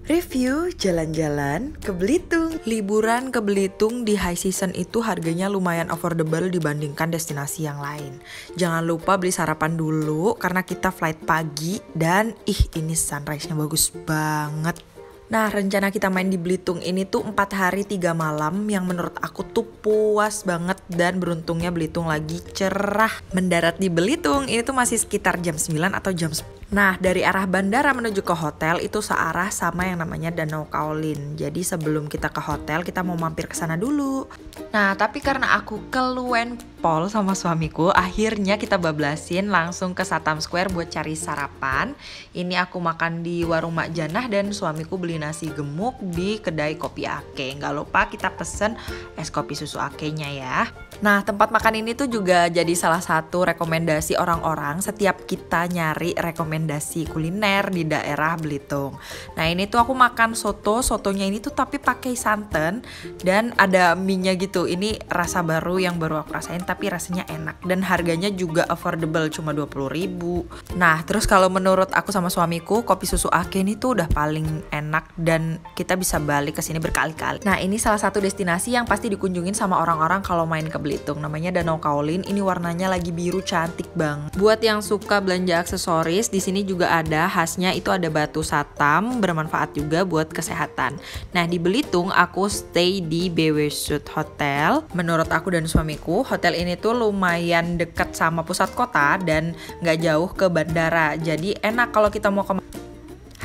Review jalan-jalan ke Belitung. Liburan ke Belitung di high season itu harganya lumayan affordable dibandingkan destinasi yang lain. Jangan lupa beli sarapan dulu karena kita flight pagi dan ini sunrise-nya bagus banget. Nah, rencana kita main di Belitung ini tuh 4 hari 3 malam yang menurut aku tuh puas banget dan beruntungnya Belitung lagi cerah. Mendarat di Belitung ini tuh masih sekitar jam 9 atau jam 10. Nah, dari arah bandara menuju ke hotel itu searah sama yang namanya Danau Kaolin. Jadi sebelum kita ke hotel, kita mau mampir ke sana dulu. Nah, tapi karena aku keluwen pol sama suamiku, akhirnya kita bablasin langsung ke Satam Square buat cari sarapan. Ini aku makan di warung Mak Janah dan suamiku beli nasi gemuk di kedai kopi ake. Nggak lupa kita pesen es kopi susu akenya ya. Nah, tempat makan ini tuh juga jadi salah satu rekomendasi orang-orang setiap kita nyari rekomendasi kuliner di daerah Belitung. Nah, ini tuh aku makan sotonya ini tuh tapi pakai santan dan ada mie-nya gitu. Ini rasa baru yang baru aku rasain tapi rasanya enak dan harganya juga affordable, cuma 20.000. Nah, terus kalau menurut aku sama suamiku, kopi susu ake ini tuh udah paling enak dan kita bisa balik ke sini berkali-kali. Nah, ini salah satu destinasi yang pasti dikunjungin sama orang-orang kalau main ke Belitung, namanya Danau Kaolin. Ini warnanya lagi biru cantik banget. Buat yang suka belanja aksesoris, di sini juga ada khasnya itu ada batu satam, bermanfaat juga buat kesehatan. Nah, di Belitung aku stay di BW Sud Hotel. Menurut aku dan suamiku, hotel ini tuh lumayan dekat sama pusat kota dan nggak jauh ke bandara. Jadi enak kalau kita mau ke.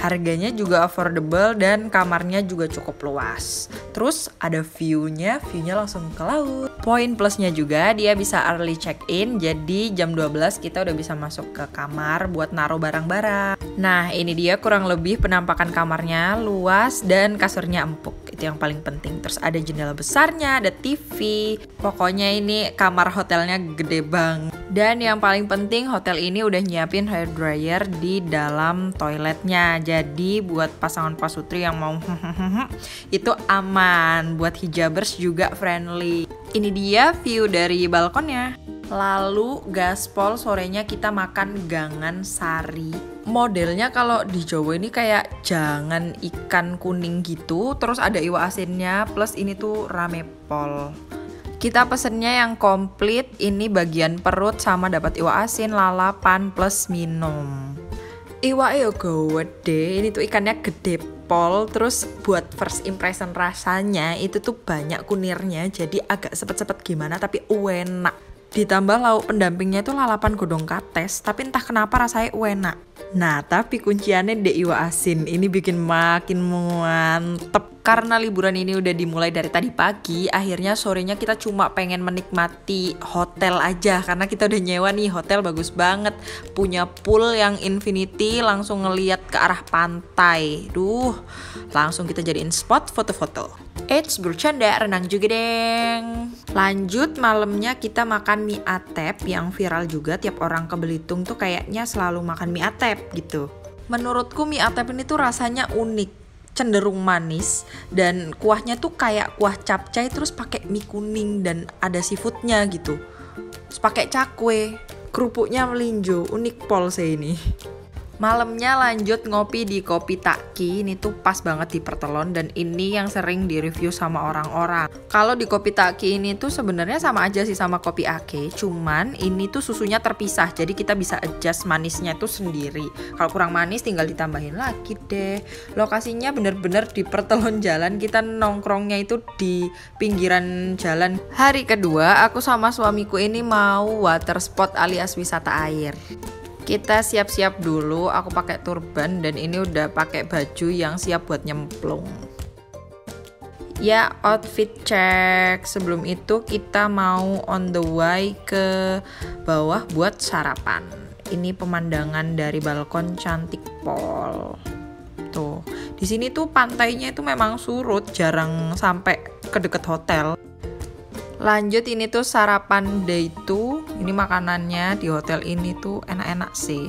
Harganya juga affordable dan kamarnya juga cukup luas. Terus ada view-nya langsung ke laut. Poin plusnya juga dia bisa early check-in, jadi jam 12 kita udah bisa masuk ke kamar buat naruh barang-barang. Nah, ini dia kurang lebih penampakan kamarnya, luas dan kasurnya empuk. Itu yang paling penting. Terus ada jendela besarnya, ada TV. Pokoknya ini kamar hotelnya gede banget. Dan yang paling penting hotel ini udah nyiapin hair dryer di dalam toiletnya. Jadi buat pasangan pasutri yang mau itu aman, buat hijabers juga friendly. Ini dia view dari balkonnya. Lalu gaspol sorenya kita makan gangan sari. Modelnya kalau di Jawa ini kayak jangan ikan kuning gitu, terus ada iwa asinnya, plus ini tuh rame pol. Kita pesennya yang komplit, ini bagian perut sama dapat iwa asin, lalapan plus minum. Iwa gede, ini tuh ikannya gede pol, terus buat first impression rasanya itu tuh banyak kunirnya, jadi agak sepet-sepet gimana tapi enak. Ditambah lauk pendampingnya itu lalapan godong kates, tapi entah kenapa rasanya enak. Nah, tapi kunciannya di iwa asin, ini bikin makin mantep. Karena liburan ini udah dimulai dari tadi pagi, akhirnya sorenya kita cuma pengen menikmati hotel aja. Karena kita udah nyewa nih, hotel bagus banget. Punya pool yang infinity, langsung ngeliat ke arah pantai. Langsung kita jadiin spot foto-foto. Bercanda, renang juga deng. Lanjut malamnya kita makan mie atep yang viral juga, tiap orang ke Belitung tuh kayaknya selalu makan mie atep gitu. Menurutku mie atep ini tuh rasanya unik, cenderung manis dan kuahnya tuh kayak kuah capcay terus pakai mie kuning dan ada seafoodnya gitu. Terus pakai cakwe, kerupuknya melinjo, unik pol sih ini. Malamnya lanjut ngopi di Kopi Taki, ini tuh pas banget di Pertelon dan ini yang sering di-review sama orang-orang. Kalau di Kopi Taki ini tuh sebenarnya sama aja sih sama kopi ake, cuman ini tuh susunya terpisah, jadi kita bisa adjust manisnya tuh sendiri. Kalau kurang manis tinggal ditambahin lagi deh. Lokasinya bener-bener di Pertelon jalan, kita nongkrongnya itu di pinggiran jalan. Hari kedua aku sama suamiku ini mau water spot alias wisata air. Kita siap-siap dulu, aku pakai turban dan ini udah pakai baju yang siap buat nyemplung. Ya, outfit check. Sebelum itu kita mau on the way ke bawah buat sarapan. Ini pemandangan dari balkon cantik pol. Tuh, di sini tuh pantainya itu memang surut, jarang sampai ke deket hotel. Lanjut ini tuh sarapan day 2. Ini makanannya di hotel ini tuh enak-enak sih.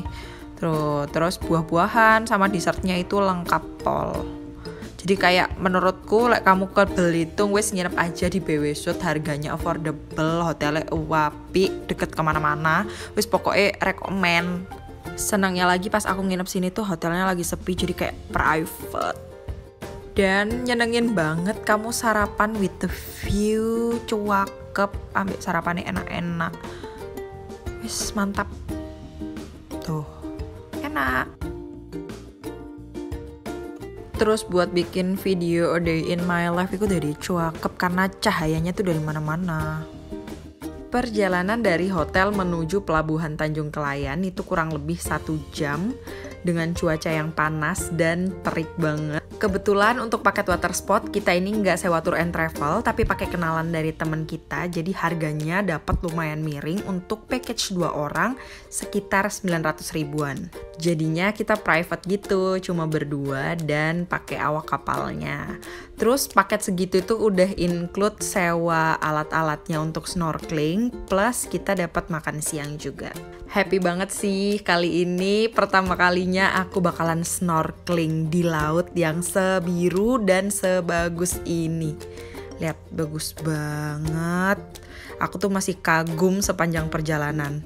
Terus buah-buahan sama dessertnya itu lengkap pol. Jadi kayak menurutku kamu ke Belitung wes nginep aja di BW Sud, harganya affordable, hotelnya wapi, deket kemana-mana. Wes pokoknya rekomen. Senangnya lagi pas aku nginep sini tuh hotelnya lagi sepi, jadi kayak private. Dan nyenengin banget kamu sarapan with the view, cuakep, ambil sarapannya enak-enak. Wis mantap. Tuh, enak. Terus buat bikin video a day in my life itu dari cuakep karena cahayanya tuh dari mana-mana. Perjalanan dari hotel menuju Pelabuhan Tanjung Kelayan itu kurang lebih 1 jam dengan cuaca yang panas dan terik banget. Kebetulan untuk paket water sport kita ini nggak sewa tour and travel tapi pakai kenalan dari teman kita, jadi harganya dapat lumayan miring. Untuk package 2 orang sekitar 900 ribuan. Jadinya kita private gitu, cuma berdua dan pakai awak kapalnya. Terus paket segitu itu udah include sewa alat-alatnya untuk snorkeling, plus kita dapat makan siang juga. Happy banget sih, kali ini pertama kalinya aku bakalan snorkeling di laut yang sebiru dan sebagus ini. Lihat, bagus banget. Aku tuh masih kagum sepanjang perjalanan.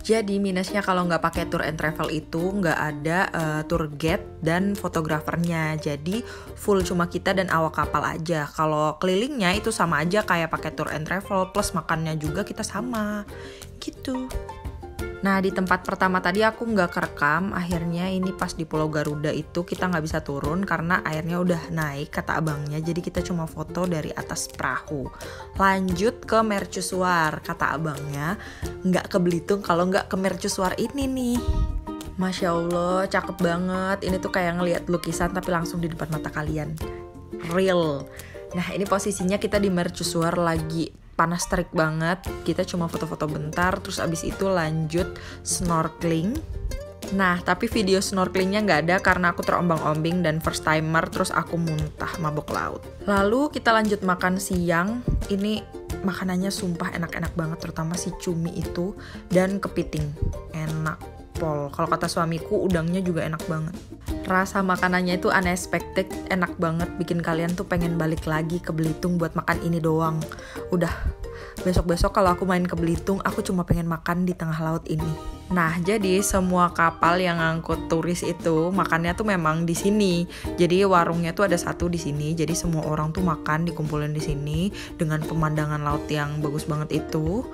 Jadi minusnya kalau nggak pakai tour and travel itu nggak ada tour guide dan fotografernya. Jadi full cuma kita dan awak kapal aja. Kalau kelilingnya itu sama aja kayak pakai tour and travel, plus makannya juga kita sama gitu. Nah di tempat pertama tadi aku nggak kerekam, akhirnya ini pas di Pulau Garuda itu kita nggak bisa turun karena airnya udah naik kata abangnya, jadi kita cuma foto dari atas perahu. Lanjut ke mercusuar, kata abangnya nggak ke Belitung kalau nggak ke mercusuar ini nih. Masya Allah cakep banget, ini tuh kayak ngelihat lukisan tapi langsung di depan mata kalian, real. Nah ini posisinya kita di mercusuar lagi panas terik banget, kita cuma foto-foto bentar, terus abis itu lanjut snorkeling. Nah, tapi video snorkelingnya nggak ada karena aku terombang-ombing dan first timer, terus aku muntah mabok laut. Lalu kita lanjut makan siang, ini makanannya sumpah enak-enak banget, terutama si cumi itu dan kepiting, enak pol. Kalau kata suamiku udangnya juga enak banget. Rasa makanannya itu unexpected, enak banget, bikin kalian tuh pengen balik lagi ke Belitung buat makan ini doang. Udah, besok-besok kalau aku main ke Belitung, aku cuma pengen makan di tengah laut ini. Nah, jadi semua kapal yang ngangkut turis itu makannya tuh memang di sini. Jadi warungnya tuh ada satu di sini. Jadi semua orang tuh makan dikumpulin di sini dengan pemandangan laut yang bagus banget itu.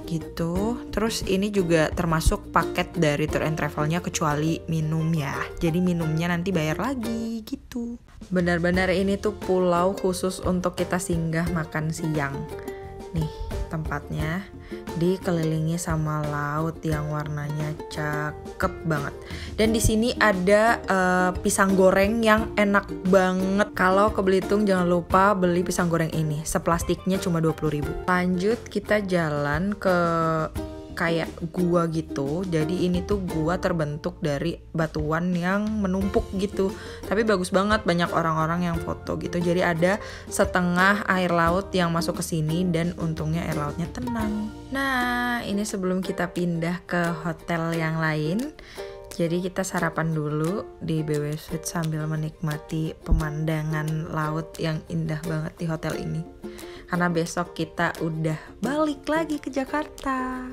Gitu. Terus ini juga termasuk paket dari tour and travelnya kecuali minum ya. Jadi minumnya nanti bayar lagi gitu. Benar-benar ini tuh pulau khusus untuk kita singgah makan siang. Nih tempatnya dikelilingi sama laut yang warnanya cakep banget. Dan di sini ada pisang goreng yang enak banget. Kalau ke Belitung jangan lupa beli pisang goreng ini. Seplastiknya cuma 20.000. Lanjut kita jalan ke kayak gua gitu. Jadi ini tuh gua terbentuk dari batuan yang menumpuk gitu. Tapi bagus banget, banyak orang-orang yang foto gitu. Jadi ada setengah air laut yang masuk ke sini dan untungnya air lautnya tenang. Nah, ini sebelum kita pindah ke hotel yang lain. Jadi kita sarapan dulu di BW Suite sambil menikmati pemandangan laut yang indah banget di hotel ini. Karena besok kita udah balik lagi ke Jakarta.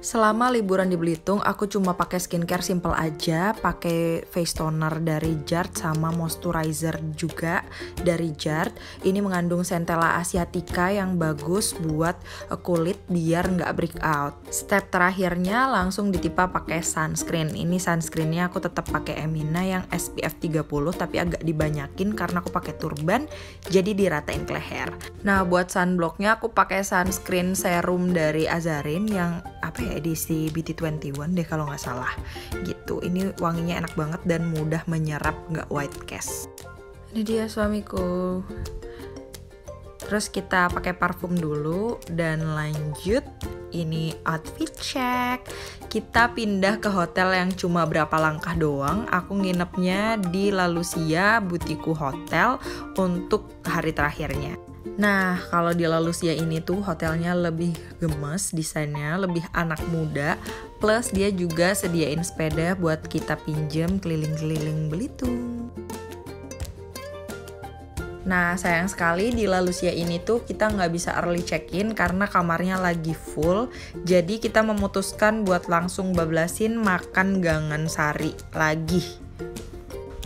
Selama liburan di Belitung, aku cuma pakai skincare simple aja, pakai face toner dari Jart sama moisturizer juga dari Jart. Ini mengandung Centella asiatica yang bagus buat kulit biar nggak break out. Step terakhirnya langsung ditipa pakai sunscreen. Ini sunscreennya aku tetap pakai Emina yang SPF 30 tapi agak dibanyakin karena aku pakai turban, jadi diratain ke leher. Nah buat sunblocknya aku pakai sunscreen serum dari Azarin yang apa ya, edisi BT21 deh kalau nggak salah gitu. Ini wanginya enak banget dan mudah menyerap, nggak white cast. Ini dia suamiku. Terus kita pakai parfum dulu dan lanjut. Ini outfit check. Kita pindah ke hotel yang cuma berapa langkah doang. Aku nginepnya di La Lucia Butiku Hotel untuk hari terakhirnya. Nah, kalau di La Lucia ini tuh hotelnya lebih gemes, desainnya lebih anak muda, plus dia juga sediain sepeda buat kita pinjem keliling-keliling Belitung. Nah, sayang sekali di La Lucia ini tuh kita nggak bisa early check-in karena kamarnya lagi full. Jadi kita memutuskan buat langsung bablasin makan Gangan Sari lagi.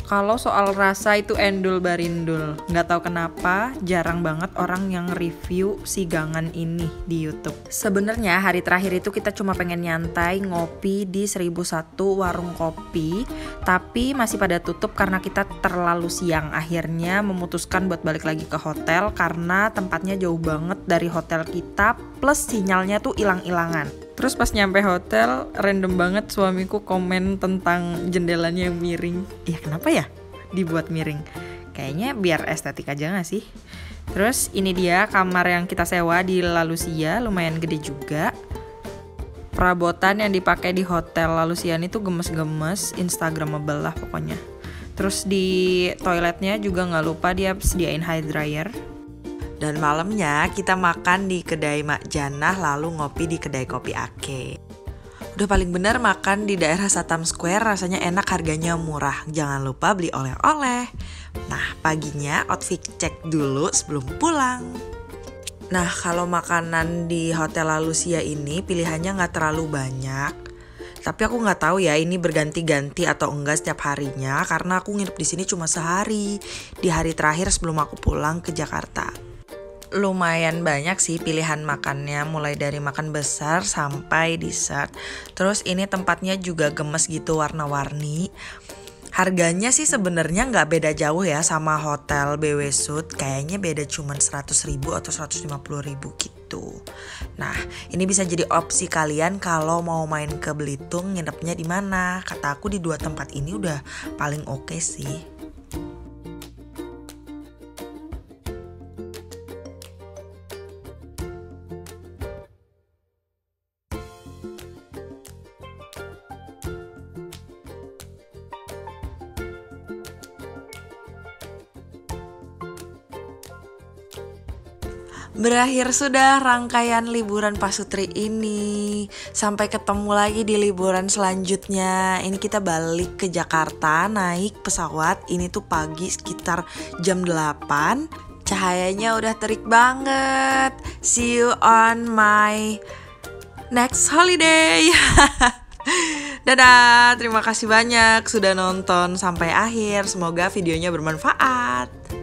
Kalau soal rasa itu endul barindul. Nggak tahu kenapa jarang banget orang yang review si gangan ini di YouTube. Sebenarnya hari terakhir itu kita cuma pengen nyantai ngopi di 1001 warung kopi, tapi masih pada tutup karena kita terlalu siang. Akhirnya memutuskan buat balik lagi ke hotel karena tempatnya jauh banget dari hotel kita, plus sinyalnya tuh hilang-hilangan. Terus pas nyampe hotel, random banget suamiku komen tentang jendelanya yang miring. Iya kenapa ya dibuat miring? Kayaknya biar estetik aja gak sih? Terus ini dia kamar yang kita sewa di La Lucia, lumayan gede juga. Perabotan yang dipakai di hotel La Lucia itu gemes-gemes, instagramable lah pokoknya. Terus di toiletnya juga gak lupa dia sediain hair dryer. Dan malamnya kita makan di kedai Mak Janah lalu ngopi di kedai kopi Ake. Udah paling bener makan di daerah Satam Square, rasanya enak, harganya murah. Jangan lupa beli oleh-oleh. Nah paginya outfit cek dulu sebelum pulang. Nah kalau makanan di Hotel La Lucia ini pilihannya gak terlalu banyak. Tapi aku nggak tahu ya ini berganti-ganti atau enggak setiap harinya karena aku nginep di sini cuma sehari di hari terakhir sebelum aku pulang ke Jakarta. Lumayan banyak sih pilihan makannya, mulai dari makan besar sampai dessert. Terus ini tempatnya juga gemes gitu, warna-warni. Harganya sih sebenarnya nggak beda jauh ya sama hotel BW Sud. Kayaknya beda cuman 100.000 atau 150.000 gitu. Nah ini bisa jadi opsi kalian kalau mau main ke Belitung nginepnya di mana. Kata aku di dua tempat ini udah paling oke sih. Berakhir sudah rangkaian liburan Pasutri ini. Sampai ketemu lagi di liburan selanjutnya. Ini kita balik ke Jakarta naik pesawat. Ini tuh pagi sekitar jam 8. Cahayanya udah terik banget. See you on my next holiday. Dadah, terima kasih banyak sudah nonton sampai akhir. Semoga videonya bermanfaat.